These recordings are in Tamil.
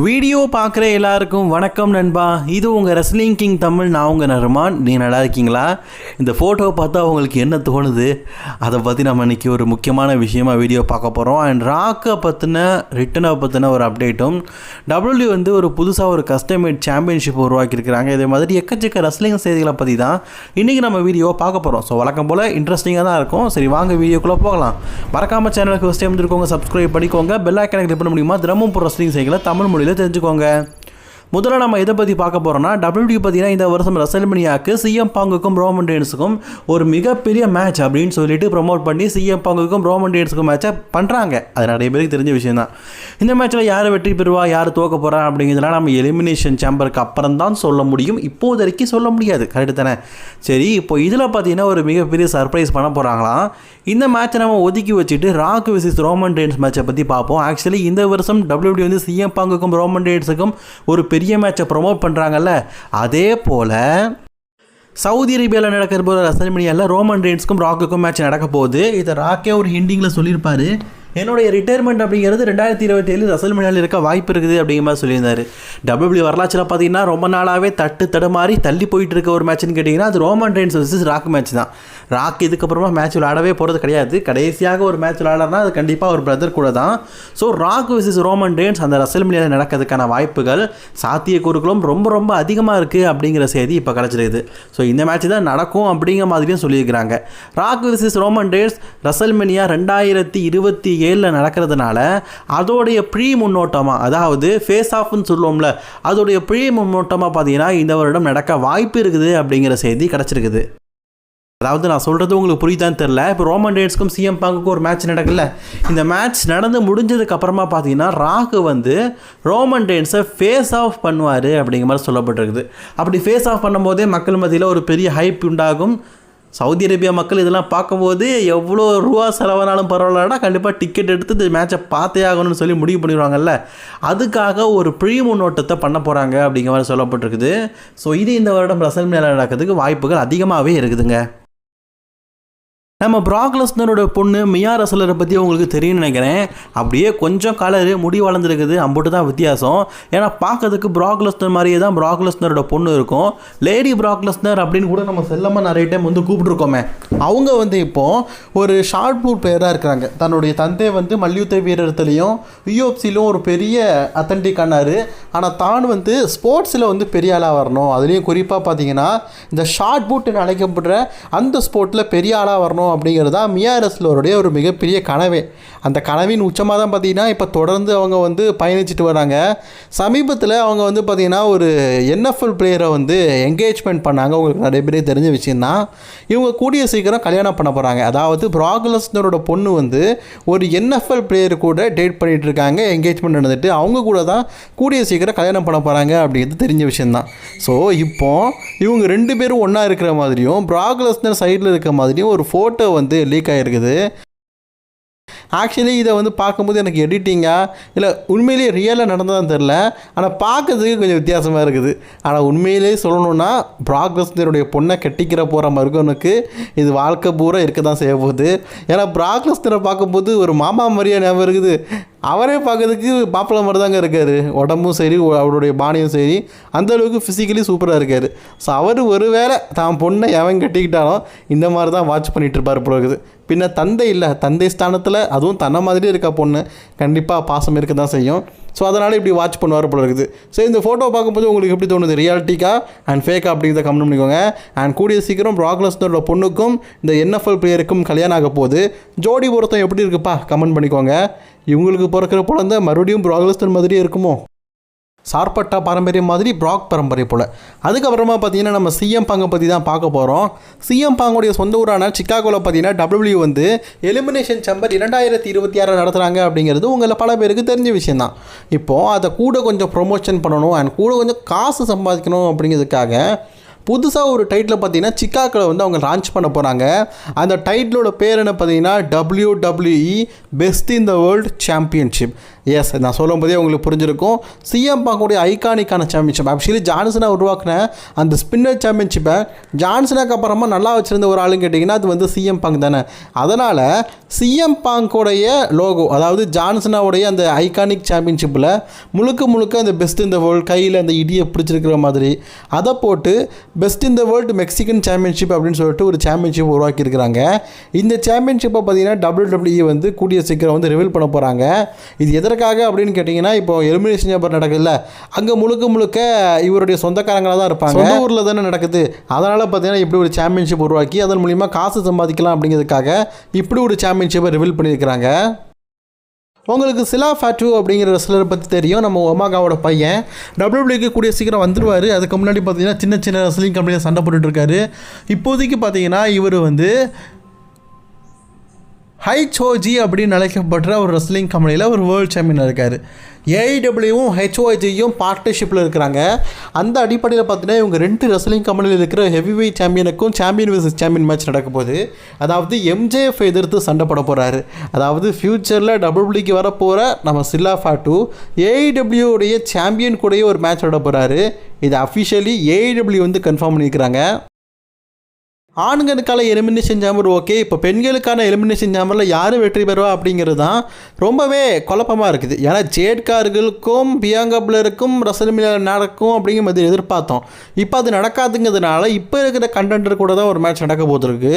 வீடியோ பார்க்குற எல்லாருக்கும் வணக்கம் நண்பா. இது உங்கள் ரெஸ்லிங் கிங் தமிழ். நான் உங்கள் நருமான். நீங்கள் நல்லா இருக்கீங்களா? இந்த ஃபோட்டோவை பார்த்தா உங்களுக்கு என்ன தோணுது? அதை பற்றி நம்ம இன்றைக்கி ஒரு முக்கியமான விஷயமாக வீடியோ பார்க்க போகிறோம். அண்ட் ராக்கை பற்றின ரிட்டனை பற்றின ஒரு அப்டேட்டும், டபிள்யூ வந்து ஒரு புதுசாக ஒரு கஸ்டமைட் சாம்பியன்ஷிப் உருவாக்கியிருக்கிறாங்க. இதே மாதிரி எக்கச்சக்க ரெஸ்லிங் செய்திகளை பற்றி தான் இன்றைக்கி நம்ம வீடியோவை பார்க்க போகிறோம். ஸோ வழக்கம் போல் இன்ட்ரெஸ்டிங்காக தான் இருக்கும். சரி, வாங்க வீடியோக்குள்ளே போகலாம். மறக்காமல் சேனலுக்கு ஃபஸ்ட் டைம் வந்துருக்கோங்க, சப்ஸ்கிரைப் பண்ணிக்கோங்க. பெல் ஐக்கானை கிளிக் பண்ண முடியுமா? தினமும் போகிற ரெஸ்லிங் செய்திகளை தமிழ் மொழியில் தெரிஞ்சுக்கோங்க. முதல்ல நம்ம இதை பற்றி பார்க்க போகிறோம்னா, டபிள்யூ பார்த்தீங்கன்னா இந்த வருஷம் ரெஸ்ல்மேனியாவுக்கு சிஎம் பாங்குக்கும் ரோமன் ரெயின்ஸுக்கும் ஒரு மிகப்பெரிய மேட்ச் அப்படின்னு சொல்லிட்டு ப்ரொமோட் பண்ணி சிஎம் பாங்குக்கும் ரோமன் ரெயின்ஸுக்கும் மேட்சை பண்ணுறாங்க. அது நிறைய பேருக்கு தெரிஞ்ச விஷயம் தான். இந்த மேட்ச்சில் யார் வெற்றி பெறுவா, யார் தோக்க போகிறா அப்படிங்கிறதுலாம் நம்ம எலிமினேஷன் சேம்பருக்கு அப்புறம் தான் சொல்ல முடியும். இப்போது வரைக்கும் சொல்ல முடியாது. கரெக்டு தானே? சரி, இப்போ இதில் பார்த்தீங்கன்னா ஒரு மிகப்பெரிய சர்ப்ரைஸ் பண்ண போகிறாங்களாம். இந்த மேட்சை நம்ம ஒதுக்கி வச்சுட்டு ராக் விசிஸ் ரோமன் ரெயின்ஸ் மேட்சை பற்றி பார்ப்போம். ஆக்சுவலி இந்த வருஷம் டபிள்யூ வந்து சிஎம் பாங்குக்கும் ரோமன் ரெயின்ஸுக்கும் ஒரு பெரிய மேட்சை ப்ரொமோட் பண்ணுறாங்கல்ல, அதே போல் சவுதி அரேபியாவில் நடக்கிற போகிற ரெஸ்ல்மேனியாவில் ரோமன் ரெயின்ஸ்க்கும் ராக்குக்கும் மேட்ச் நடக்க போகுது. இதை ராக்கே ஒரு ஹிண்டிங்கில் சொல்லியிருப்பார். என்னுடைய ரிட்டையர்மெண்ட் அப்படிங்கிறது 2027 ரெஸ்ல்மேனியாவில் இருக்க வாய்ப்பு இருக்குது அப்படிங்கிற மாதிரி சொல்லியிருந்தார். டபிள்யூ வரலாற்றில் பார்த்தீங்கன்னா ரொம்ப நாளாகவே தடுமாறி தள்ளி போயிட்டு இருக்க ஒரு மேட்ச்னு கேட்டிங்கன்னா அது Roman Reigns versus rock match தான். ராக் இதுக்கப்புறமா மேட்ச் விளையாடவே போகிறது கிடையாது. கடைசியாக ஒரு மேட்ச் விளையாடுறனா அது கண்டிப்பாக ஒரு பிரதர் கூட தான். So rock versus Roman Reigns அந்த ரெஸ்ல்மேனியாவில் நடக்கிறதுக்கான வாய்ப்புகள், சாத்தியக்கூறுகளும் ரொம்ப ரொம்ப அதிகமாக இருக்குது அப்படிங்கிற செய்தி இப்போ கிடச்சிருக்குது. ஸோ இந்த மேட்ச் தான் நடக்கும் அப்படிங்கிற மாதிரியும் சொல்லியிருக்கிறாங்க. Rock versus Roman Reigns WrestleMania 2027 நடக்கிறதுனால அதோடைய ப்ரீ முன்னோட்டமாக, அதாவது ஃபேஸ் ஆஃப்னு சொல்லுவோம்ல, அதோடைய ப்ரீ முன்னோட்டமாக பார்த்தீங்கன்னா இந்த வருடம் நடக்க வாய்ப்பு இருக்குது அப்படிங்கிற செய்தி கிடச்சிருக்குது. அதாவது நான் சொல்கிறது உங்களுக்கு புரியுதான்னு தெரில. இப்போ ரோமன் ரெயின்ஸ்க்கும் சிஎம் பாங்குக்கும் ஒரு மேட்ச் நடக்கல. இந்த மேட்ச் நடந்து முடிஞ்சதுக்கு அப்புறமா பார்த்தீங்கன்னா ராக்கு வந்து ரோமன் ரெயின்ஸை ஃபேஸ் ஆஃப் பண்ணுவார் அப்படிங்கிற மாதிரி சொல்லப்பட்டிருக்குது. அப்படி ஃபேஸ் ஆஃப் பண்ணும்போதே மக்கள் மத்தியில் ஒரு பெரிய ஹைப் உண்டாகும். சவுதி அரேபியா மக்கள் இதெல்லாம் பார்க்கும்போது எவ்வளோ ரூபா செலவானாலும் பரவாயில்லடா, கண்டிப்பாக டிக்கெட் எடுத்து இந்த மேட்சை பார்த்தே ஆகணும்னு சொல்லி முடிவு பண்ணிடுவாங்கல்ல, அதுக்காக ஒரு ப்ரீ முன்னோட்டத்தை பண்ண போகிறாங்க அப்படிங்கிற மாதிரி சொல்லப்பட்டிருக்குது. ஸோ இது இந்த வருடம் ரெஸ்ல்மேனியாவில் நடக்கிறதுக்கு வாய்ப்புகள் அதிகமாகவே இருக்குதுங்க. நம்ம பிராக் லெஸ்னரோட பொண்ணு மியா ரசலரை பற்றி உங்களுக்கு தெரியும்னு நினைக்கிறேன். அப்படியே கொஞ்சம் கலரு, முடி வளர்ந்துருக்குது, அம்புட்டு தான் வித்தியாசம். ஏன்னா பார்க்கறதுக்கு பிராக் லெஸ்னர் மாதிரியே தான் பிராக் லெஸ்னரோட பொண்ணு இருக்கும். லேடி பிராக் லெஸ்னர் அப்படின்னு கூட நம்ம செல்லமாக நிறைய டைம் வந்து கூப்பிட்ருக்கோமே. அவங்க வந்து இப்போது ஒரு ஷார்ட் புட் பிளேயராக இருக்கிறாங்க. தன்னுடைய தந்தை வந்து மல்யுத்த வீரத்துலேயும் யூஎஃப்சிலும் ஒரு பெரிய அத்தன்டிக் ஆனார். ஆனால் தான் வந்து ஸ்போர்ட்ஸில் வந்து பெரிய ஆளாக வரணும், அதுலேயும் குறிப்பாக பார்த்தீங்கன்னா இந்த ஷார்ட் புட்னு அழைக்கப்படுற அந்த ஸ்போர்ட்டில் பெரிய ஆளாக வரணும் அப்படிங்கிறது தான் மியா ரெஸ்லருடைய ஒரு மிகப்பெரிய கனவே. அந்த கனவின் உச்சமாக தான் பார்த்தீங்கன்னா இப்போ தொடர்ந்து அவங்க வந்து பயணிச்சுட்டு வராங்க. சமீபத்தில் அவங்க வந்து பார்த்திங்கன்னா ஒரு NFL பிளேயரை வந்து என்கேஜ்மெண்ட் பண்ணாங்க. உங்களுக்கு நிறைய பேரே தெரிஞ்ச விஷயந்தான். இவங்க கூடிய சீக்கிரம் கல்யாணம் பண்ண போகிறாங்க. அதாவது பிராக் லெஸ்னரோட பொண்ணு வந்து ஒரு NFL பிளேயர் கூட டேட் பண்ணிகிட்டு இருக்காங்க. என்கேஜ்மெண்ட் நடந்துட்டு அவங்க கூட தான் கூடிய சீக்கிரம் கல்யாணம் பண்ண போகிறாங்க அப்படிங்கிறது தெரிஞ்ச விஷயந்தான். ஸோ இப்போது இவங்க ரெண்டு பேரும் ஒன்றா இருக்கிற மாதிரியும் பிராக் லெஸ்னர் சைடில் இருக்கிற மாதிரியும் ஒரு ஃபோட்டோ வந்து லீக் ஆகிருக்குது. ஆக்சுவலி இதை வந்து பார்க்கும்போது எனக்கு எடிட்டிங்காக இல்லை உண்மையிலேயே ரியலாக நடந்ததான்னு தெரில, ஆனால் பார்க்கறதுக்கு கொஞ்சம் வித்தியாசமாக இருக்குது. ஆனால் உண்மையிலேயே சொல்லணுன்னா பிராக் லெஸ்னருடைய பொண்ணை கட்டிக்கிற போகிற மருகனுக்கு இது வாழ்க்கை பூரா இருக்க தான் செய்ய போகுது. ஏன்னா பிராக் லெஸ்னரை பார்க்கும்போது ஒரு மாமா மாதிரியாக ஞாபகம் இருக்குது. அவரே பார்க்கறதுக்கு மாப்பிள்ளை மாதிரி தாங்க இருக்கார். உடம்பும் சரி, அவருடைய பாணியும் சரி, அந்தளவுக்கு ஃபிசிக்கலி சூப்பராக இருக்கார். ஸோ அவர் ஒரு வேளை தான் பொண்ணை எவன் கட்டிக்கிட்டாலும் இந்த மாதிரி தான் வாட்ச் பண்ணிகிட்டு இருப்பார் போல இருக்குது. பின்ன தந்தை இல்லை, தந்தை ஸ்தானத்தில் அதுவும் தன்னை மாதிரி இருக்க பொண்ணு கண்டிப்பாக பாசம் இருக்க தான் செய்யும். ஸோ அதனால் இப்படி வாட்ச் பண்ணுவார் போல இருக்குது. ஸோ இந்த ஃபோட்டோ பார்க்கும்போது உங்களுக்கு எப்படி தோணுது? ரியாலிட்டிக்கா அண்ட் ஃபேக்கா அப்படிங்கிறத கமெண்ட் பண்ணிக்கோங்க. அண்ட் கூடிய சீக்கிரம் பிராக் லெஸ்னரோட பொண்ணுக்கும் இந்த NFL பிளேயருக்கும் கல்யாணம் ஆக போகுது. ஜோடி பொருத்தம் எப்படி இருக்குப்பா கமெண்ட் பண்ணிக்கோங்க. இவங்களுக்கு பிறக்கிற குழந்தை மறுபடியும் பிராக் லெஸ்னர் மாதிரியே இருக்குமோ? சார்பட்டா பாரம்பரியம் மாதிரி பிராக் பரம்பரை போல். அதுக்கப்புறமா பார்த்தீங்கன்னா நம்ம சிஎம் பாங்கை பற்றி தான் பார்க்க போகிறோம். சிஎம் பாங்குடைய சொந்த ஊரான சிக்காகோவில் பார்த்தீங்கன்னா டபிள்யூ வந்து எலிமினேஷன் சேம்பர் 2026 நடத்துகிறாங்க அப்படிங்கிறது உங்களை பல பேருக்கு தெரிஞ்ச விஷயந்தான். இப்போது அதை கூட கொஞ்சம் ப்ரொமோஷன் பண்ணணும் அண்ட் கூட கொஞ்சம் காசு சம்பாதிக்கணும் அப்படிங்கிறதுக்காக புதுசாக ஒரு டைட்டில் பார்த்தீங்கன்னா சிக்காகோவில் வந்து அவங்க லான்ச் பண்ண போகிறாங்க. அந்த டைட்டிலோட பேர் என்ன பார்த்தீங்கன்னா WWE best in the world championship. Yes, நான் சொல்லும் போதே உங்களுக்கு புரிஞ்சிருக்கும். சிஎம் பாங்கோடைய ஐகானிக்கான சாம்பியன்ஷிப் ஆக்சுவலி ஜான்சனை உருவாக்குன அந்த ஸ்பின்னர் சாம்பியன்ஷிப்பை ஜான்சனுக்கு அப்புறமா நல்லா வச்சுருந்த ஒரு ஆளுன்னு கேட்டிங்கன்னா அது வந்து சிஎம் பாங்க் தானே. அதனால் சிஎம் பாங்கோடைய லோகோ, அதாவது ஜான்சனாவுடைய அந்த ஐகானிக் சாம்பியன்ஷிப்பில் முழுக்க அந்த பெஸ்ட் இந்த வேர்ல்டு கையில் அந்த இடியை பிடிச்சிருக்கிற மாதிரி அதை போட்டு பெஸ்ட் இந்த வேர்ல்டு மெக்சிகன் சாம்பியன்ஷிப் அப்படின்னு சொல்லிட்டு ஒரு சாம்பியன்ஷிப் உருவாக்கியிருக்கிறாங்க. இந்த சாம்பியன்ஷிப்பை பார்த்தீங்கன்னா WWE வந்து கூடிய சீக்கிரம் வந்து ரிவீல் பண்ண போகிறாங்க. இது எதற்காக அப்படின்னு கேட்டிங்கன்னா, இப்போ எலிமினேஷன் சேம்பர் நடக்குதுல்ல, அங்கே முழுக்க இவருடைய சொந்தக்காரங்களாக தான் இருப்பாங்க, சொந்த ஊரில் தானே நடக்குது. அதனால் பார்த்தீங்கன்னா இப்படி ஒரு சாம்பியன்ஷிப் உருவாக்கி அதன் மூலிமா காசு சம்பாதிக்கலாம் அப்படிங்கிறதுக்காக இப்படி ஒரு சாம்பியன்ஷிப்பை ரிவீல் பண்ணியிருக்கிறாங்க. உங்களுக்கு சிலா ஃபேட்டு அப்படிங்கிற ரெஸ்லரை பற்றி தெரியும். நம்ம ஒமாகாவோட பையன் WWE கூடிய சீக்கிரம் வந்துடுவார். அதுக்கு முன்னாடி பார்த்தீங்கன்னா சின்ன ரெஸ்லிங் கம்பெனியில் சண்டை போட்டுட்ருக்காரு. இப்போதைக்கு பார்த்தீங்கன்னா இவர் வந்து ஹைச்ஓஜி அப்படின்னு அழைக்கப்படுற ஒரு ரெஸ்லிங் கம்பெனியில் ஒரு வேர்ல்டு சாம்பியனாக இருக்கார். ஏஐடபிள்யூவும் ஹெச்ஓஜியும் பார்ட்னர்ஷிப்பில் இருக்கிறாங்க. அந்த அடிப்படையில் பார்த்தீங்கன்னா இவங்க 2 ரெஸ்லிங் கம்பெனியில் இருக்கிற ஹெவி வெயிட் சாம்பியனுக்கும் சாம்பியன் வர்சஸ் சாம்பியன் மேட்ச் நடக்க போகுது. அதாவது எம்ஜேஎஃப் எதிர்த்து சண்டை போட போகிறாரு. அதாவது ஃப்யூச்சரில் WWEக்கு வரப்போகிற நம்ம சிலா ஃபேட்டு ஏஐடபிள்யூடைய சாம்பியன் கூடயே ஒரு மேட்ச் விட போகிறாரு. இது அஃபிஷியலி ஏஐடபிள்யூ வந்து கன்ஃபார்ம் பண்ணியிருக்கிறாங்க. ஆண்களுக்கான எலிமினேஷன் சாம்பர் ஓகே, இப்போ பெண்களுக்கான எலிமினேஷன் சாம்பரில் யார் வெற்றி பெறுவா அப்படிங்கிறது தான் ரொம்பவே குழப்பமாக இருக்குது. ஏன்னா ஜேட்கார்களுக்கும் பியாங்கா பிளருக்கும் ரெஸ்ல்மேனியா நடக்கும் அப்படிங்கிற மாதிரி எதிர்பார்த்தோம். இப்போ அது நடக்காதுங்கிறதுனால இப்போ இருக்கிற கண்டெண்டர் கூட தான் ஒரு மேட்ச் நடக்க போதிருக்கு.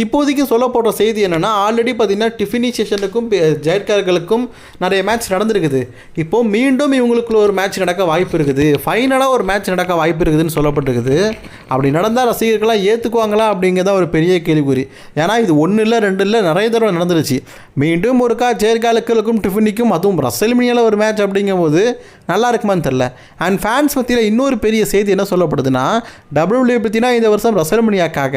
இப்போதைக்கு சொல்லப்படுற செய்தி என்னென்னா, ஆல்ரெடி பார்த்திங்கன்னா டிஃபினி செஷனுக்கும் ஜெயட்கார்களுக்கும் நிறைய மேட்ச் நடந்துருக்குது. இப்போது மீண்டும் இவங்களுக்குள்ள ஒரு மேட்ச் நடக்க வாய்ப்பு இருக்குது, ஃபைனலாக ஒரு மேட்ச் நடக்க வாய்ப்பு இருக்குதுன்னு சொல்லப்பட்டிருக்குது. அப்படி நடந்தால் ரசிகர்கள்லாம் ஏற்றுக்குவாங்களா அப்படிங்கிறத ஒரு பெரிய கேள்விக்குறி. ஏன்னா இது 1 இல்லை 2 இல்லை நிறைய தடவை நடந்துருச்சு. மீண்டும் ஒருக்கா ஜெயட்கார்களுக்கும் டிஃபினிக்கும் அதுவும் ரெஸ்ல்மேனியாவில் ஒரு மேட்ச் அப்படிங்கும்போது நல்லா இருக்குமான்னு தெரில. அண்ட் ஃபேன்ஸ் பற்றியில் இன்னொரு பெரிய செய்தி என்ன சொல்லப்படுதுன்னா, WWE பற்றினா இந்த வருஷம் ரெஸ்ல்மேனியாக்காக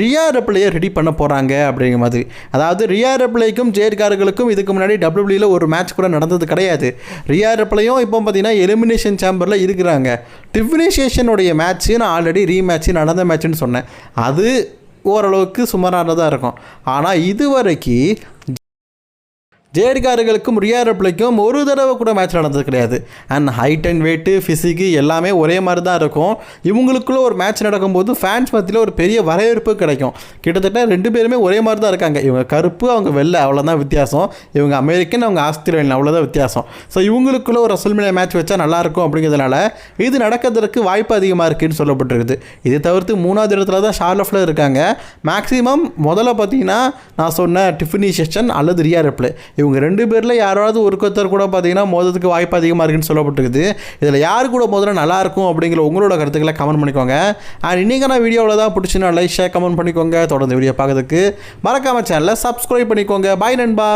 ரியா ரிப்ளையை ரெடி பண்ண போகிறாங்க அப்படிங்கிற மாதிரி. அதாவது ரியா ரிப்ளைக்கும் ஜேட்கார்களுக்கும் இதுக்கு முன்னாடி WWEயில் ஒரு மேட்ச் கூட நடந்தது கிடையாது. ரியா ரிப்ளையும் இப்போ பார்த்தீங்கன்னா எலிமினேஷன் சேம்பரில் இருக்கிறாங்க. டிஃபினிஷேஷனுடைய மேட்ச்சு நான் ஆல்ரெடி ரீமேட்ச்சு நடந்த மேட்ச்சுன்னு சொன்னேன். அது ஓரளவுக்கு சுமாரானதாக இருக்கும். ஆனால் இதுவரைக்கும் ஜேட்கார்களுக்கும் ரியா ரிப்ளைக்கும் ஒரு தடவை கூட மேட்ச் நடந்தது கிடையாது. அண்ட் ஹைட் அண்ட் வெயிட்டு ஃபிசிக்கு எல்லாமே ஒரே மாதிரி தான் இருக்கும். இவங்களுக்குள்ள ஒரு மேட்ச் நடக்கும்போது ஃபேன்ஸ் மத்தியில் ஒரு பெரிய வரவேற்பு கிடைக்கும். கிட்டத்தட்ட 2 பேருமே ஒரே மாதிரி தான் இருக்காங்க. இவங்க கருப்பு, அவங்க வெள்ளை, அவ்வளோதான் வித்தியாசம். இவங்க அமெரிக்கன், அவங்க ஆஸ்திரேலியன், அவ்வளோதான் வித்தியாசம். ஸோ இவங்களுக்குள்ள ஒரு ரெஸ்ல்மேனியா மேட்ச் வச்சா நல்லாயிருக்கும் அப்படிங்கிறதுனால இது நடக்கிறதுக்கு வாய்ப்பு அதிகமாக இருக்குதுன்னு சொல்லப்பட்டிருக்குது. இதை தவிர்த்து 3வது இடத்துல தான் ஷார்லோட்டில் இருக்காங்க. மேக்ஸிமம் முதல்ல பார்த்தீங்கன்னா நான் சொன்ன டிஃபினி செஷன் அல்லது ரியா ரிப்ளை, இவங்க 2 பேரில் யாராவது ஒருத்தர் கூட பார்த்தீங்கன்னா மோதத்துக்கு வாய்ப்பு அதிகமாக இருக்குன்னு சொல்லப்பட்டிருக்குது. இதில் யார் கூட மோதினா நல்லாயிருக்கும் அப்படிங்கிற உங்களோட கருத்துக்களை கமெண்ட் பண்ணிக்கோங்க. அண்ட் இன்றைக்கான வீடியோவில் தான் பிடிச்சினா லைக் ஷேர் கமெண்ட் பண்ணிக்கோங்க. தொடர்ந்து வீடியோ பார்க்கறதுக்கு மறக்காம சேனலை சப்ஸ்கிரைப் பண்ணிக்கோங்க. பாய் நண்பா.